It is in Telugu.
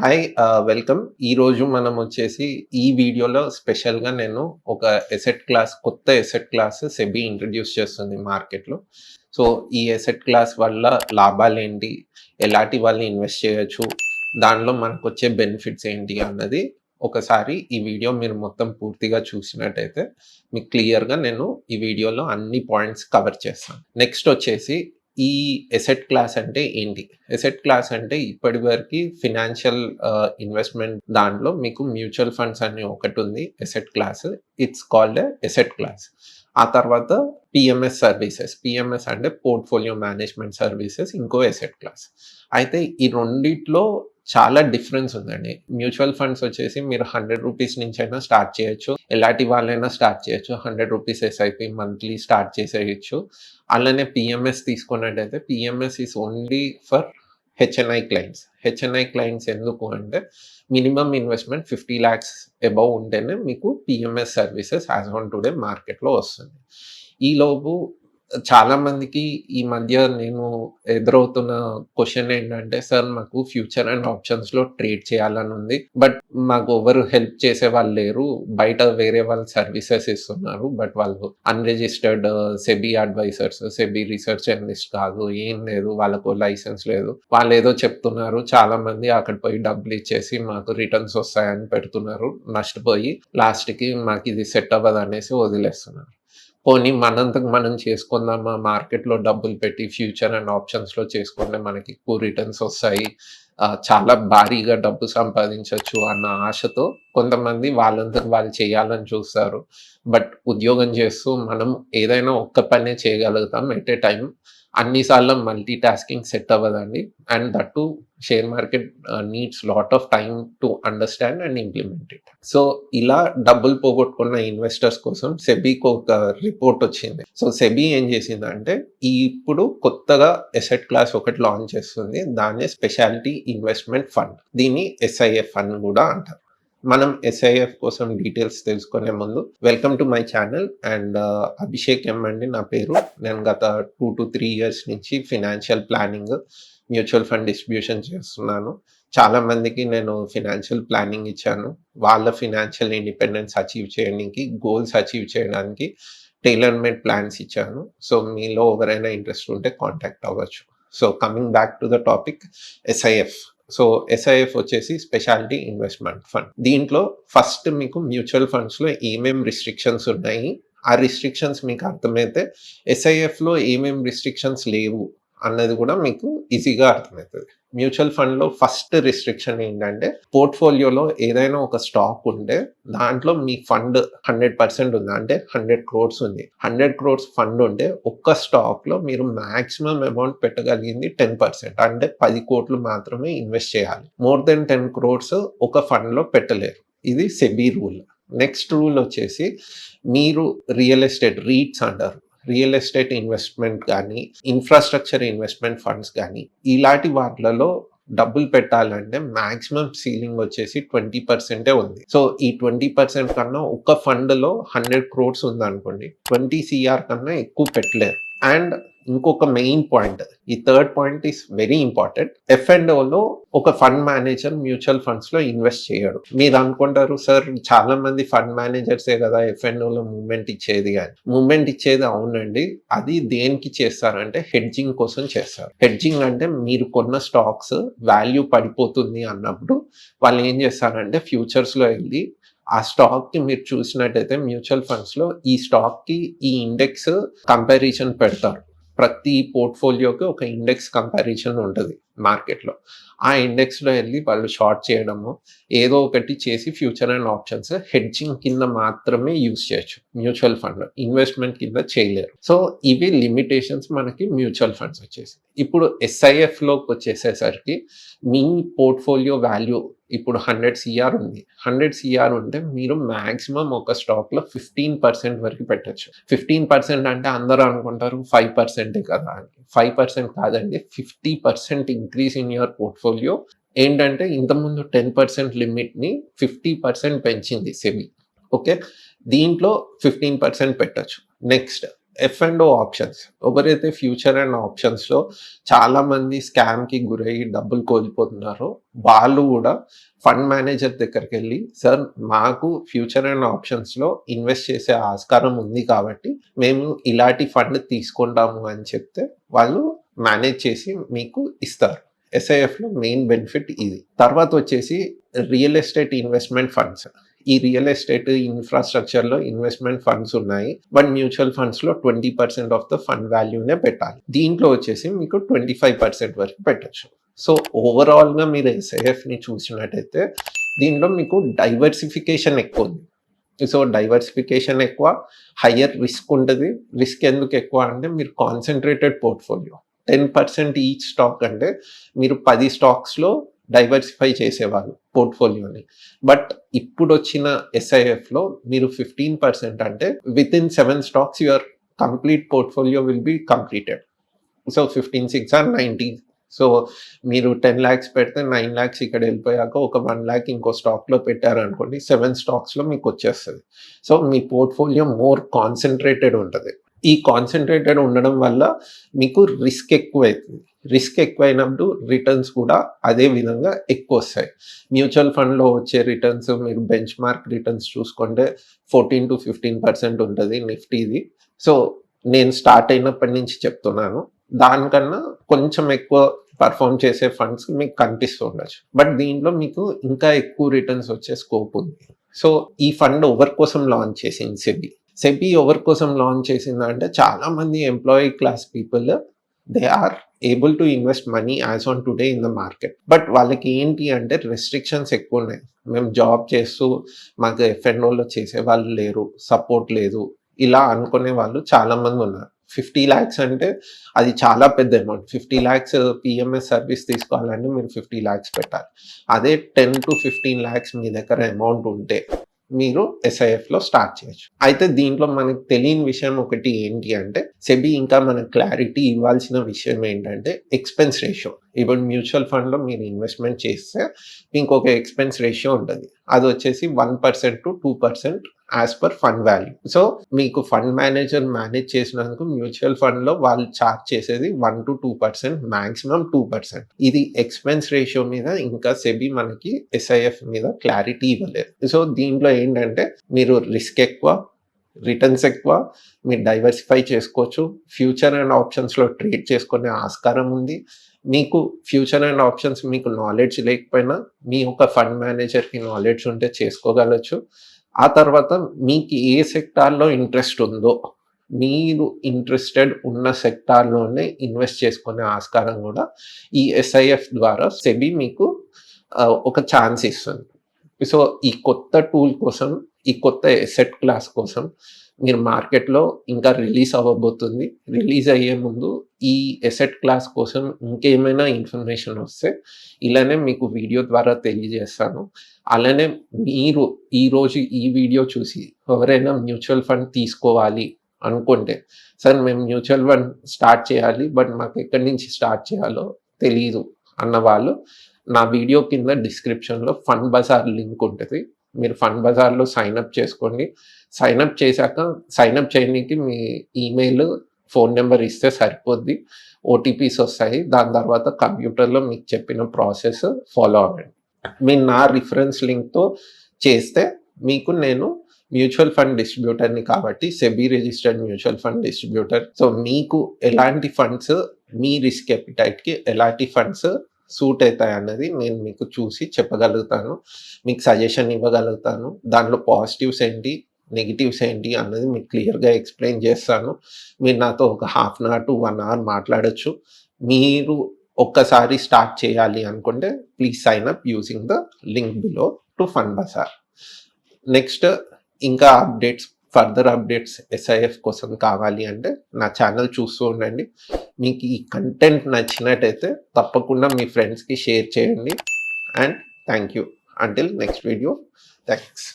Hi welcome. ఈరోజు మనం వచ్చేసి ఈ వీడియోలో స్పెషల్‌గా నేను ఒక కొత్త ఎసెట్ క్లాస్ సెబీ ఇంట్రొడ్యూస్ చేస్తుంది మార్కెట్‌లో. సో, ఈ ఎసెట్ క్లాస్ వల్ల లాభాలేంటి? ఎలాంటి వాళ్ళు ఇన్వెస్ట్ చేయొచ్చు? దానిలో మనకొచ్చే బెనిఫిట్స్ ఏంటి అన్నది ఒకసారి ఈ వీడియో మీరు మొత్తం పూర్తిగా చూసినట్టయితే మీకు క్లియర్‌గా నేను ఈ వీడియోలో అన్ని పాయింట్స్ కవర్ చేస్తాను. నెక్స్ట్ వచ్చేసి ఈ ఎసెట్ క్లాస్ అంటే ఏంటి? ఎసెట్ క్లాస్ అంటే ఇప్పటివరకి ఫినాన్షియల్ ఇన్వెస్ట్‌మెంట్ దాంట్లో మీకు మ్యూచువల్ ఫండ్స్ అని ఒకటుంది asset class. It's called asset class. ఆ తర్వాత పీఎంఎస్ సర్వీసెస్. పీఎంఎస్ అంటే పోర్ట్‌ఫోలియో మేనేజ్‌మెంట్ సర్వీసెస్ ఇంకో ఎసెట్ క్లాస్. అయితే ఈ రెండిట్లో చాలా డిఫరెన్స్ ఉందండి. మ్యూచువల్ ఫండ్స్ వచ్చేసి మీరు రూ. 100 నుంచైనా స్టార్ట్ చేయొచ్చు. ఎలాంటి వాళ్ళైనా స్టార్ట్ చేయొచ్చు. రూ. 100 ఎస్ఐపి మంత్లీ స్టార్ట్ చేసేయొచ్చు. అలానే పీఎంఎస్ తీసుకున్నట్టయితే PMS is only for HNI clients. HNI clients ఎందుకు అంటే మినిమమ్ ఇన్వెస్ట్‌మెంట్ 50 లాక్స్ అబోవ్ ఉంటేనే మీకు PMS services as on today మార్కెట్‌లో వస్తుంది. ఈలోపు చాలా మందికి ఈ మధ్య నేను ఎదురవుతున్న క్వెషన్ ఏంటంటే, సార్ మాకు ఫ్యూచర్ అండ్ ఆప్షన్స్‌లో ట్రేడ్ చేయాలని ఉంది. బట్ మాకు ఎవరు హెల్ప్ చేసేవాళ్ళు లేరు. బయట వేరే వాళ్ళు సర్వీసెస్ ఇస్తున్నారు. బట్ వాళ్ళు unregistered SEBI advisers, SEBI research analyst కాదు. ఏం లేదు. వాళ్ళకు లైసెన్స్ లేదు. వాళ్ళేదో చెప్తున్నారు. చాలా మంది అక్కడ పోయి డబ్బులు ఇచ్చేసి మాకు రిటర్న్స్ వస్తాయని పెడుతున్నారు. నష్టపోయి లాస్ట్‌కి మాకిది సెట్ అవ్వదనేసి వదిలేస్తున్నారు. పోనీ మనంతకు మనం చేసుకుందామా, మార్కెట్‌లో డబ్బులు పెట్టి ఫ్యూచర్ అండ్ ఆప్షన్స్‌లో చేసుకుంటే మనకి ఎక్కువ రిటర్న్స్ వస్తాయి. చాలా భారీగా డబ్బు సంపాదించొచ్చు అన్న ఆశతో కొంతమంది వాళ్ళంతకు వాళ్ళు చేయాలని చూస్తారు. బట్ ఉద్యోగం చేస్తూ మనం ఏదైనా ఒక్క పనే చేయగలుగుతాం ఎట్ ఎ టైమ్. అన్ని సార్లు మల్టీ టాస్కింగ్ సెట్ అవ్వదండి. And that two share market needs lot of time to understand and implement it. So, ఇలా డబ్బులు పోగొట్టుకున్న ఇన్వెస్టర్స్ కోసం సెబీకి ఒక రిపోర్ట్ వచ్చింది. సో, సెబీ ఏం చేసిందంటే ఇప్పుడు కొత్తగా ఎసెట్ క్లాస్ ఒకటి లాంచ్ చేస్తుంది. దాన్నే స్పెషాలిటీ ఇన్వెస్ట్‌మెంట్ ఫండ్. దీన్ని ఎస్ఐఎఫ్ అని కూడా అంటారు. మనం ఎస్ఐఎఫ్ కోసం డీటెయిల్స్ తెలుసుకునే ముందు welcome to my channel and Abhishek M అండి నా పేరు. నేను గత 2-3 ఇయర్స్ నుంచి financial planning, mutual fund distribution చేస్తున్నాను. చాలా మందికి నేను ఫినాన్షియల్ ప్లానింగ్ ఇచ్చాను. వాళ్ళ ఫినాన్షియల్ ఇండిపెండెన్స్ అచీవ్ చేయడానికి, గోల్స్ అచీవ్ చేయడానికి టైలర్ మేడ్ ప్లాన్స్ ఇచ్చాను. సో, మీలో ఎవరైనా ఇంట్రెస్ట్ ఉంటే కాంటాక్ట్ అవ్వచ్చు. So, coming back to the topic SIF. So, SIF వచ్చేసి స్పెషాలిటీ ఇన్వెస్ట్‌మెంట్ ఫండ్. దీంట్లో ఫస్ట్ మీకు మ్యూచువల్ ఫండ్స్‌లో రిస్ట్రిక్షన్స్ ఉన్నాయి. ఆ రిస్ట్రిక్షన్స్ మీకు అర్థమైతే ఎస్ఐఎఫ్‌లో రిస్ట్రిక్షన్స్ లేవు అన్నది కూడా మీకు ఈజీగా అర్థమవుతది. మ్యూచువల్ ఫండ్‌లో ఫస్ట్ రిస్ట్రిక్షన్ ఏంటంటే పోర్ట్‌ఫోలియోలో ఏదైనా ఒక స్టాక్ ఉంటే దాంట్లో మీ ఫండ్ 100% ఉంది. అంటే 100 క్రోర్స్ ఉంది. 100 క్రోర్స్ ఫండ్ ఉంటే ఒక్క స్టాక్‌లో మీరు మాక్సిమం అమౌంట్ పెట్టగలిగింది 10%. అంటే 10 కోట్లు మాత్రమే ఇన్వెస్ట్ చేయాలి. మోర్ దెన్ 10 క్రోర్స్ ఒక ఫండ్‌లో పెట్టలేరు. ఇది సెబీ రూల్. నెక్స్ట్ రూల్ వచ్చేసి మీరు రియల్ ఎస్టేట్ రీట్స్ అంటారు. రియల్ ఎస్టేట్ ఇన్వెస్ట్‌మెంట్ గానీ, ఇన్‌ఫ్రాస్ట్రక్చర్ ఇన్వెస్ట్‌మెంట్ ఫండ్స్ గానీ, ఇలాంటి వాటిలలో డబ్బులు పెట్టాలంటే మాక్సిమం సీలింగ్ వచ్చేసి 20% ఉంది. సో, ఈ 20% కన్నా ఒక ఫండ్‌లో 100 క్రోర్స్ ఉందనుకోండి, 20 సీఆర్ కన్నా ఎక్కువ పెట్టలేరు. అండ్ ఇంకొక మెయిన్ పాయింట్, ఈ third point is very important. ఎఫ్&ఓలో ఒక ఫండ్ మేనేజర్ మ్యూచువల్ ఫండ్స్‌లో ఇన్వెస్ట్ చేయడు. మీరు అనుకుంటారు, సార్ చాలా మంది ఫండ్ మేనేజర్సే కదా ఎఫ్&ఓలో మూవ్‌మెంట్ ఇచ్చేది అని. మూవ్‌మెంట్ ఇచ్చేది అవునండి. అది దేనికి చేస్తారంటే హెడ్జింగ్ కోసం చేస్తారు. హెడ్జింగ్ అంటే మీరు కొన్న స్టాక్స్ వాల్యూ పడిపోతుంది అన్నప్పుడు వాళ్ళు ఏం చేస్తారంటే ఫ్యూచర్స్‌లో ఎళ్లి ఆ స్టాక్‌కి మీరు చూసినట్టయితే మ్యూచువల్ ఫండ్స్‌లో ఈ స్టాక్‌కి ఈ ఇండెక్స్ కంపారిజన్ పెడతారు. ప్రతి పోర్ట్‌ఫోలియోకి ఒక ఇండెక్స్ కంపారిజన్ ఉంటది మార్కెట్‌లో. ఆ ఇండెక్స్‌లో ఎళ్లి వాళ్ళు షార్ట్ చేయడము, ఏదో ఒకటి చేసి ఫ్యూచర్ అండ్ ఆప్షన్స్ హెడ్జింగ్ కింద మాత్రమే యూజ్ చేయొచ్చు మ్యూచువల్ ఫండ్‌లో. ఇన్వెస్ట్‌మెంట్ కింద చేయలేరు. సో, ఇవి లిమిటేషన్స్ మనకి మ్యూచువల్ ఫండ్స్ వచ్చేసి. ఇప్పుడు ఎస్ఐఎఫ్‌లోకి వచ్చేసేసరికి మీ పోర్ట్‌ఫోలియో వాల్యూ ఇప్పుడు 100 సీఆర్ ఉంది. 100 సీఆర్ ఉంటే మీరు మాక్సిమం ఒక స్టాక్‌లో 15% వరకు పెట్టొచ్చు. 15% అంటే అందరూ అనుకుంటారు 5% కదా అని. 5% కాదండి. 50% ఇంక్రీజ్ ఇన్ యువర్ పోర్ట్‌ఫోలియో. ఏంటంటే ఇంతకుముందు 10% లిమిట్‌ని 50% పెంచింది సెబీ. ఓకే. దీంట్లో 15% పెట్టొచ్చు. Next F&O options. ఎవరైతే ఫ్యూచర్ అండ్ ఆప్షన్స్‌లో చాలామంది స్కామ్‌కి గురయ్యి డబ్బులు కోల్పోతున్నారో, వాళ్ళు గూడా ఫండ్ మేనేజర్ దగ్గరికెళ్ళి, "సార్ మాకు ఫ్యూచర్ అండ్ ఆప్షన్స్‌లో ఇన్వెస్ట్ చేసే ఆస్కారం ఉంది కాబట్టి, మేము ఇలాంటి ఫండ్ తీసుకుంటాము" అని చెప్తే, వాళ్ళు మేనేజ్ చేసి మీకు ఇస్తారు. ఎస్ఐఎఫ్‌లో మెయిన్ బెనిఫిట్ ఇది. తర్వాతొచ్చేసి రియల్ ఎస్టేట్ ఇన్వెస్ట్‌మెంట్ ఫండ్స్. ఈ రియల్ ఎస్టేట్ ఇన్ఫ్రాస్ట్రక్చర్‌లో ఇన్వెస్ట్‌మెంట్ ఫండ్స్ ఉన్నాయి. బట్ మ్యూచువల్ ఫండ్స్‌లో 20% ఆఫ్ ద ఫండ్ వాల్యూనే పెట్టాలి. దీంట్లో వచ్చేసి మీకు 25% వరకు పెట్టొచ్చు. సో, ఓవరాల్‌గా మీరు ఎస్ఐఎఫ్‌ని చూసినట్టయితే దీంట్లో మీకు డైవర్సిఫికేషన్ ఎక్కువుంది. సో, డైవర్సిఫికేషన్ ఎక్కువ, హైయర్ రిస్క్ ఉంటది. రిస్క్ ఎందుకు ఎక్కువ అంటే మీరు కాన్సంట్రేటెడ్ పోర్ట్‌ఫోలియో. 10% ఈచ్ స్టాక్ అంటే మీరు 10 స్టాక్స్‌లో డైవర్సిఫై చేసేవాళ్ళు పోర్ట్‌ఫోలియోని. బట్ ఇప్పుడొచ్చిన ఎస్ఐఎఫ్‌లో మీరు 15% అంటే within 7 stocks your complete portfolio will be completed. So, 15, 6 are 90. So, మీరు 10,00,000 పెడితే 9,00,000 ఇక్కడ వెళ్ళిపోయాక ఒక 1,00,000 ఇంకో స్టాక్‌లో పెట్టారనుకోండి, 7 స్టాక్స్‌లో మీకొచ్చేస్తది. సో, మీ పోర్ట్‌ఫోలియో మోర్ కాన్సంట్రేటెడ్ ఉంటది. ఈ కాన్సంట్రేటెడ్ ఉండడం వల్ల మీకు రిస్క్ ఎక్కువైతుంది. రిస్క్ ఎక్కువైనప్పుడు రిటర్న్స్ కూడా అదే విధంగా ఎక్కువొస్తాయి. మ్యూచువల్ ఫండ్‌లో వచ్చే రిటర్న్స్ మీరు బెంచ్ మార్క్ రిటర్న్స్ చూసుకుంటే 14-15% ఉంటది నిఫ్టీది. సో, నేను స్టార్ట్ అయినప్పటి నుంచి చెప్తున్నాను. దానికన్నా కొంచెం ఎక్కువ పెర్ఫార్మ్ చేసే ఫండ్స్ మీకు కనిపిస్తూ ఉండొచ్చు. బట్ దీంట్లో మీకు ఇంకా ఎక్కువ రిటర్న్స్ వచ్చే స్కోప్ ఉంది. సో, ఈ ఫండ్ ఎవరి కోసం లాంచ్ చేసింది సెబీ. సెబీ ఎవరి కోసం లాంచ్ చేసిందంటే చాలామంది employee class people they are able to invest money as on today in the market. But వాళ్ళకి ఏంటి అంటే రెస్ట్రిక్షన్స్ ఎక్కువ ఉన్నాయి. మేము జాబ్ చేస్తూ మాకు F&Oలో చేసే వాళ్ళు లేరు, సపోర్ట్ లేదు, ఇలా అనుకునే వాళ్ళు చాలామంది ఉన్నారు. 50,00,000 అంటే అది చాలా పెద్ద అమౌంట్. 50,00,000 పిఎంఎస్ సర్వీస్ తీసుకోవాలంటే మీరు 50,00,000 పెట్టాలి. అదే 10-15,00,000 మీ దగ్గర అమౌంట్ ఉంటే మీరు ఎస్ఐఎఫ్‌లో స్టార్ట్ చేయొచ్చు. అయితే దీంట్లో మనకు తెలియని విషయం ఒకటి ఏంటి అంటే, సెబీ ఇంకా మనకు క్లారిటీ ఇవ్వాల్సిన విషయం ఏంటంటే ఎక్స్‌పెన్స్ రేషియో. ఇప్పుడు మ్యూచువల్ ఫండ్‌లో మీరు ఇన్వెస్ట్‌మెంట్ చేస్తే ఇంకొక ఎక్స్‌పెన్స్ రేషియో ఉంటది. అదొచ్చేసి 1% to 2% as per fund value. So, మీకు ఫండ్ మేనేజర్ మేనేజ్ చేసినందుకు మ్యూచువల్ ఫండ్‌లో వాళ్ళు చార్జ్ చేసేది 1-2%, మాక్సిమం 2%. ఇది ఎక్స్‌పెన్స్ రేషియో మీద ఇంకా సెబీ మనకి ఎస్ఐఎఫ్ మీద క్లారిటీ ఇవ్వలేదు. సో, దీంట్లో ఏంటంటే మీరు రిస్క్ ఎక్కువ, రిటర్న్స్ ఎక్కువ, మీరు డైవర్సిఫై చేసుకోవచ్చు. ఫ్యూచర్ అండ్ ఆప్షన్స్‌లో ట్రేడ్ చేసుకునే ఆస్కారం ఉంది. మీకు ఫ్యూచర్ అండ్ ఆప్షన్స్ మీకు నాలెడ్జ్ లేకపోయినా మీ యొక్క ఫండ్ మేనేజర్‌కి నాలెడ్జ్ ఉంటే చేసుకోగలచ్చు. ఆ తర్వాత మీకు ఏ సెక్టార్‌లో ఇంట్రెస్ట్ ఉందో, మీరు ఇంట్రెస్టెడ్ ఉన్న సెక్టార్‌లోనే ఇన్వెస్ట్ చేసుకునే ఆస్కారం కూడా ఈ ఎస్ఐఎఫ్ ద్వారా సెబీ మీకు ఒక ఛాన్స్ ఇస్తుంది. సో, ఈ కొత్త టూల్ కోసం, ఈ కొత్త ఎసెట్ క్లాస్ కోసం మీరు మార్కెట్‌లో ఇంకా రిలీజ్ అవ్వబోతుంది. రిలీజ్ అయ్యే ముందు ఈ ఎసెట్ క్లాస్ కోసం ఇంకేమైనా ఇన్ఫర్మేషన్ వస్తే ఇలానే మీకు వీడియో ద్వారా తెలియజేస్తాను. అలానే మీరు ఈరోజు ఈ వీడియో చూసి ఎవరైనా మ్యూచువల్ ఫండ్ తీసుకోవాలి అనుకుంటే, సార్ మేము మ్యూచువల్ ఫండ్ స్టార్ట్ చేయాలి, బట్ మాకు ఎక్కడి నుంచి స్టార్ట్ చేయాలో తెలీదు అన్నవాళ్ళు నా వీడియో కింద డిస్క్రిప్షన్‌లో ఫండ్ బజార్ లింక్ ఉంటది. మీరు ఫండ్ బజార్‌లో సైన్ అప్ చేసుకోండి. సైన్ అప్ చేశాక సైన్ అప్ చేయనీకి మీ ఈమెయిల్, ఫోన్ నంబర్ ఇస్తే సరిపోద్ది. ఓటీపీస్ వస్తాయి. దాని తర్వాత కంప్యూటర్‌లో మీకు చెప్పిన ప్రాసెస్ ఫాలో అవ్వండి. మీరు నా రిఫరెన్స్ లింక్‌తో చేస్తే మీకు నేను మ్యూచువల్ ఫండ్ డిస్ట్రిబ్యూటర్‌ని కాబట్టి SEBI registered mutual fund distributor. So, మీకు ఎలాంటి ఫండ్స్ మీ రిస్క్ అపెటైట్‌కి ఎలాంటి ఫండ్స్ సూట్ అయితాయన్నది నేను మీకు చూసి చెప్పగలుగుతాను. మీకు సజెషన్ ఇవ్వగలుగుతాను. దాంట్లో పాజిటివ్స్ ఏంటి, నెగెటివ్స్ ఏంటి అన్నది మీకు క్లియర్‌గా ఎక్స్‌ప్లెయిన్ చేస్తాను. మీరు నాతో ఒక half an hour to 1 hour మాట్లాడొచ్చు. మీరు ఒక్కసారి స్టార్ట్ చేయాలి అనుకుంటే please sign up using the link below to Fund Bazaar. Next ఇంకా అప్డేట్స్, ఫర్దర్ అప్డేట్స్ ఎస్ఐఎఫ్ కోసం కావాలి అంటే నా ఛానల్ చూస్తూ ఉండండి. మీకు ఈ కంటెంట్ నచ్చినట్టయితే తప్పకుండా మీ ఫ్రెండ్స్‌కి షేర్ చేయండి. And thank you. Until next video. Thanks.